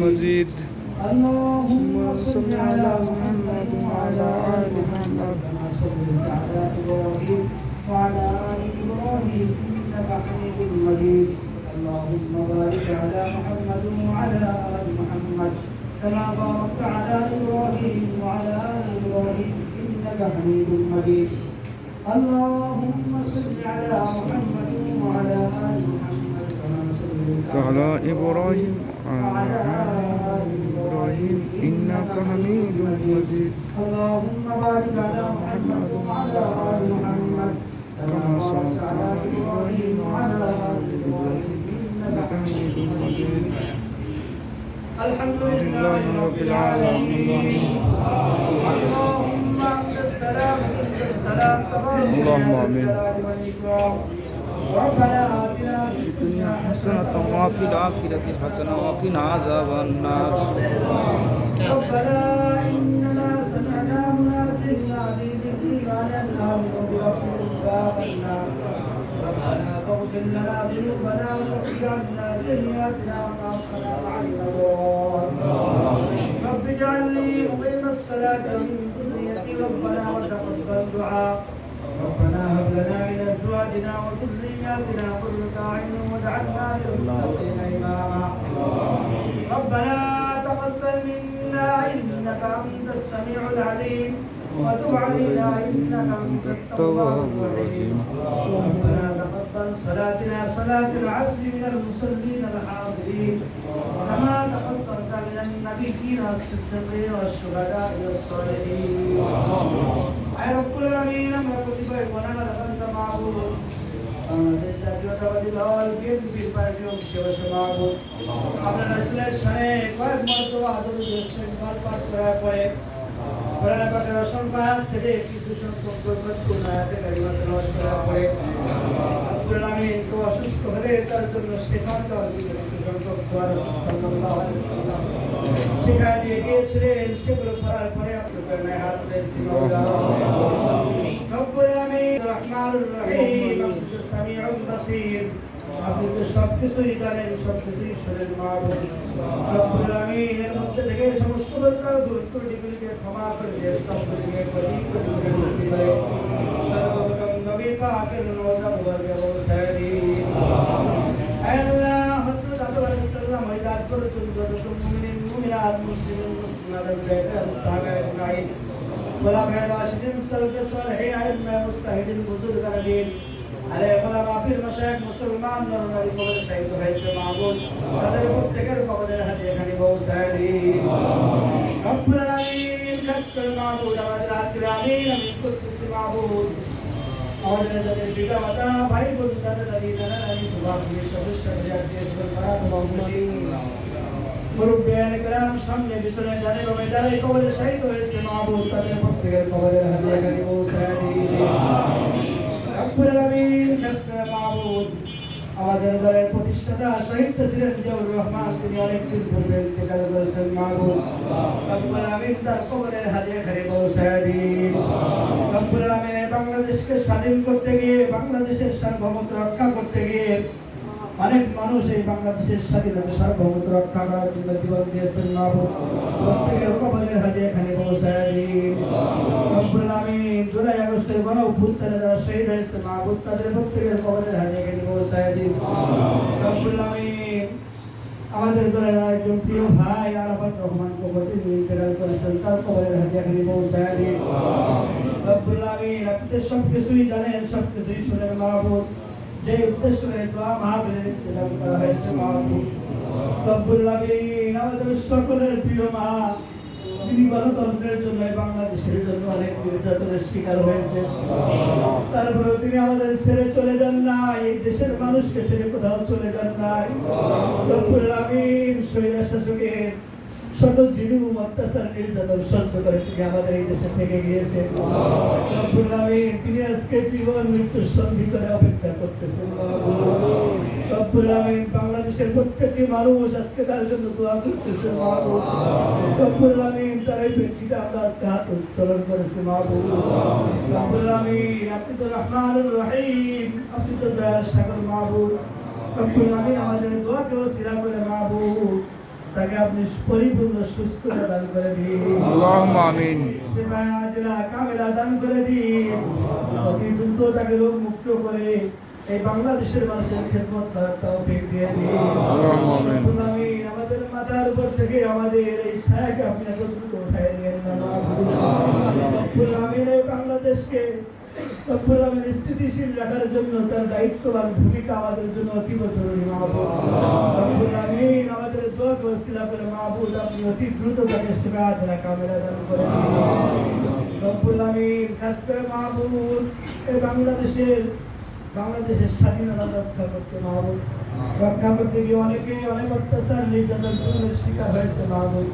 مجيد اللهم صل على محمد وعلى آل محمد كما صليت على إبراهيم وعلى آل إبراهيم إنك حميد مجيد اللهم بارك على محمد وعلى آل محمد كما باركت على إبراهيم وعلى آل إبراهيم إنك حميد مجيد اللهم صل على محمد وعلى آل محمد كما صليت على إبراهيم وعلى آل إبراهيم إنك حميد مجيد اللهم بارك على محمد وعلى آل محمد كما باركت على إبراهيم وعلى آل إبراهيم إنك حميد مجيد الحمد لله رب العالمين اللهم أنت السلام وأنت السلام تبارك اللهم يا ذا آمين. الجلال والإكرام ربنا آتنا في الدنيا حسنة وفي الآخرة حسنة وقنا عذاب النار ربنا إننا سمعنا مناديا ينادي بالإيمان أن آمنوا بربكم فآمنا ربنا فاغفر لنا ذنوبنا وكفر عنا سيئاتنا وتوفنا مع الأبرار رب اجعل لي مقيم الصلاة ومن ذريتي ربنا وتقبل دعاء ربنا هب لنا من أزواجنا وذرياتنا قرة أعين واجعلنا للمتقين إماما ربنا تقبل منا إنك أنت السميع العليم وتب علينا إنك أنت التواب الرحيم ربنا تقبل صلاتنا صلاة العصر من المصلين الحاضرين كما تقبلت من النبيين الصديقين والشهداء والصالحين أي رب العالمين আমরা প্রতিবাই গুনাহগার বান্দা মাবুদ আমাদের জাতীয়তাবাদী দল বিএনপির পার্টি অংশে বসে মাবুদ আপনার রাসূলের শানে কয়েক মর্তবা দরুদ ইস্তেগফার পাঠ করার পরে কোরআন পাকের অসংখ্য আয়াত থেকে কিছু সংখ্যক গুরুত্বপূর্ণ আয়াতে কারিমা তেলাওয়াত করার পরে রব্বুল আলামিন তো অসুস্থ হলে তার জন্য শেফা চাওয়ার জন্য কিছু সংখ্যক দোয়া রাসূল সাল্লাল্লাহু আলাইহি ওয়াসাল্লাম শিখায় দিয়ে গিয়েছিলেন সেগুলো করার পরে আপনাদের নামে হাত তুলেছি মাওলা রব্বুল আলামিন রহমানুর রহিম আব্দুস সামিউল বাসীর আপনি তো সবকিছুই জানেন সবকিছুই শোনেন মাবুদ রব্বুল আলামিন এর মধ্যে থেকে সমস্ত প্রকার ত্রুটিগুলিকে ক্ষমা করে দিয়ে স্তম্ভগুলিকে মুক্তি করে সর্বপ্রথম নবী পাকের রওজা মুবারকে পৌঁছায় দিন আল্লাহ হযরত আদম আলাইহিস সালাম ওই রাত পর্যন্ত যত মুমিন মুমিনাত মুসলিম মুসলিমাত বেকার সাহাবা আজমাইন খোলাফায়ে রাশিদিন সালফে সালেহিন আইম্মা মুস্তাহিদিন বুজুর্গান দিন আরে ওলামা পীর মাশায়েখ মুসলমান নরনারী কবর শহীদ হয়েছে মাবুদ তাদের প্রত্যেকের কবরের হাতে এখানে পৌঁছায় দিন রব্বুল আলামিন কাসর মাবুদ আমাদের আজকের আমিন আমিন করতেছি মাবুদ আমাদের যাদের পিতা মাতা ভাই বোন দাদা দাদি নানা নানি বাবা সদস্য আত্মীয় স্বজন পাড়া প্রতিবেশী মুরব্বিয়ানে کرام সামনে পিছনে ডানে বামে যারা এই কবরে শহীদ হয়েছে মাবুদ তাদের প্রত্যেকের কবরের হাতে এখানে পৌঁছায় দিন রব্বুল আলামিন কাসর মাবুদ আমাদের দলের প্রতিষ্ঠাতা শহীদ প্রেসিডেন্ট জিয়াউর রহমান তিনি অনেকদিন পূর্বে ইন্তেকাল করেছেন মাবুদ রব্বুল আলামিন তার কবরের হাতে এখানে পৌঁছায় দিন রব্বুল আলামিন বাংলাদেশকে স্বাধীন করতে গিয়ে বাংলাদেশের সার্বভৌমত্ব রক্ষা করতে গিয়ে অনেক মানুষ এই বাংলাদেশের স্বাধীনতা সার্বভৌমত্ব রক্ষা করার জন্য জীবন দিয়েছেন মাবুদ প্রত্যেকের কবরের হাতে এখানে পৌঁছায় দিন রব্বুল আলামিন জুলাই আগস্টের গণ অভ্যুত্থানে যারা শহীদ হয়েছে মাবুদ তাদের প্রত্যেকের কবরের হাতে এখানে পৌঁছায় দিন রব্বুল আলামিন আমাদের দলের একজন প্রিয় ভাই আরাফাত রহমান কবর তিনি ইন্তেকাল করেছেন তার কবরের হাতে এখানে পৌঁছায় দিন রব্বুল আলামিন আপনি সবকিছুই জানেন সবকিছুই শুনেন মাবুদ যে উদ্দেশ্য করে দোয়া মাহফিলের ইন্তজাম করা হয়েছে মাবুদ রব্বুল আলামিন আমাদের সকলের প্রিয় মা তিনি গণতন্ত্রের জন্য বাংলাদেশের জন্য অনেক নির্যাতনের শিকার হয়েছে তারপরে তিনি আমাদের ছেড়ে চলে যান নাই এই দেশের মানুষকে ছেড়ে কোথাও চলে যান নাই রব্বুল আলামিন স্বৈরাচার শাসকের শত জুলুম অত্যাচার নির্যাতন সহ্য করে তিনি আমাদের এই দেশে থেকে গিয়েছেন রব্বুল আলামিন তিনি আজকে জীবন মৃত্যুর সন্ধি করে অপেক্ষা করতেছেন রব্বুল আলামিন বাংলাদেশের প্রত্যেকটি মানুষ আজকে তার জন্য দোয়া করতেছে মাবুদ রব্বুল আলামিন তার এই ব্যক্তিটা আমরা আজকে হাত উত্তোলন করেছে মাবুদ রব্বুল আলামিন আপনি তো রহমানুর রহিম আপনি তো দয়ার সাগর মাবুদ রব্বুল আলামিন আমাদের দোয়াকে ওসিলা করে মাবুদ তাকে আপনি পরিপূর্ণ সুস্থতা দান করে দিন। اللهم آمين সেবায় আজিলা কামেলা দান করে দিন। অতি দ্রুত তাকে রোগ মুক্ত করে এই বাংলাদেশের মানুষের খেদমত করার তৌফিক দিয়ে দিন। اللهم آمين রব্বুল আমিন, আমাদের মাথার উপর থেকে আমাদের এই ছায়াকে আপনি এত দ্রুত উঠায় নিয়েন না রব্বুল আমিন। এই বাংলাদেশকে রব্বুল আমিন স্থিতিশীল রাখার জন্য তার দায়িত্ববান ভূমিকা আমাদের জন্য অতীব জরুরি মাহবুব। রব্বুল আমিন, আমাদের দোয়াকে ওসিলা করে মাহবুব আপনি অতি দ্রুত তাকে সেবা আজরা কামেলা দান করে দিন। রব্বুল আমিন, খাস করে মাহবুব এই বাংলাদেশের স্বাধীনতা রক্ষা করতে মাহবুব, রক্ষা করতে গিয়ে অনেকে অনেক অত্যাচার নির্যাতন জুলুমের শিকার হয়েছে মাহবুব।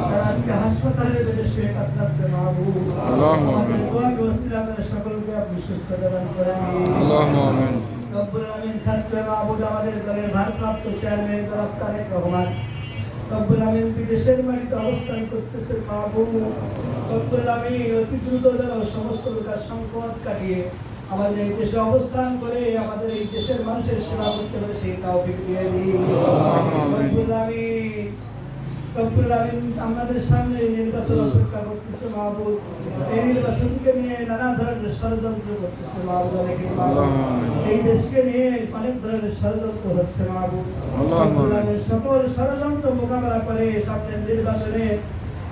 তারা আজকে হাসপাতালের বেডে শুয়ে কাতরাচ্ছে মাহবুব। আমাদের দোয়াকে ওসিলা করে সকলকে আপনি সুস্থতা দান করে দিন। اللهم آمين রব্বুল আমিন, খাস করে মাহবুব আমাদের দলের ভারপ্রাপ্ত চেয়ারম্যান জনাব তারেক রহমান রব্বুল আমিন বিদেশের মাটিতে অবস্থান করতেছেন মাহবুব। রব্বুল আমিন, অতি দ্রুত যেন সমস্ত প্রকার সংকট কাটিয়ে আমাদের এই দেশে অবস্থান করে আমাদের এই দেশের মানুষের সেবা করতে পারে সেই তৌফিক দিয়ে দিন। রব্বুল আমিন, রব্বুল আমিন, আমাদের সামনে নির্বাচন অপেক্ষা করতেছে মাহবুব। এই নির্বাচনকে নিয়ে নানা ধরনের ষড়যন্ত্র করতেছে মাহবুব। অনেকে মাহবুব এই দেশকে নিয়ে অনেক ধরনের ষড়যন্ত্র হচ্ছে মাহবুব। রব্বুল আমিন, সকল ষড়যন্ত্র মোকাবেলা করে সামনের নির্বাচনে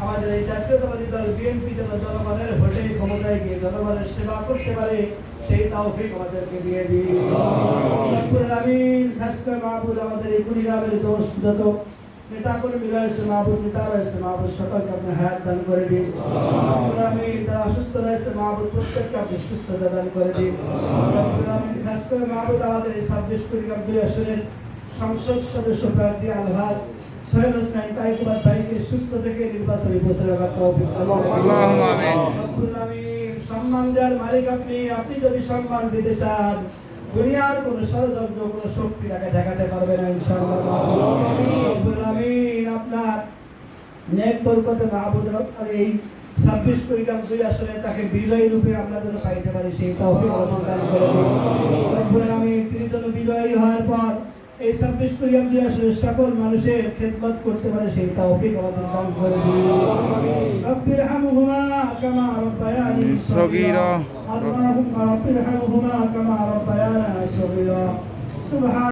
আমাদের এই জাতীয়তাবাদী দল বিএনপি যেন জনগণের ভোটে ক্ষমতায় গিয়ে জনগণের সেবা করতে পারে সেই তৌফিক আমাদেরকে দিয়ে দিন। রব্বুল আমিন, খাস করে মাহবুব আমাদের এই কুড়িগ্রামের যত নেতা কর্মী রয়েছে মাহবুব, নেতা রয়েছে মাহবুব, সকলকে আপনি হায়াত দান করে দিন। রব্বুল আমিন, যারা অসুস্থ রয়েছে মাহবুব প্রত্যেককে আপনি সুস্থতা দান করে দিন। রব্বুল আমিন, খাস করে মাহবুব আমাদের এই 26 কুড়িগ্রাম 2 আসনের সংসদ সদস্য প্রার্থী আলহাজ সোহেল হোসেন কাইকুবাদ ভাইকে সুস্থ থেকে নির্বাচনী প্রচারের তৌফিক দান করুন। اللهم آمين রব্বুল আমিন, সম্মান দেওয়ার মালিক আপনি। আপনি যদি সম্মান দিতে চান দুনিয়ার কোন ষড়যন্ত্র কোন শক্তি তাকে ঠেকাতে পারবে না ইনশাআল্লাহ। রব্বুল আমিন, আপনার নেক বরকতে মাহবুব আর এই 26 কুড়িগ্রাম 2 আসনে তাকে বিজয়ী রূপে আমরা যেন পাইতে পারি সেই তৌফিক আমাদের দান করে দিন। রব্বুল আমিন, তিনি যেন বিজয়ী হওয়ার পর এই 26 কুড়িগ্রাম 2 আসনের সকল মানুষের খেদমত করতে পারে সেই তৌফিক আমাদের দান করে দিন। রব্বিরহামহুমা কামা রাব্বায়ানি صغيرا আল্লাহুম্মা রব্বিরহামহুমা কামা রাব্বায়ানা সগীরা। সুবহান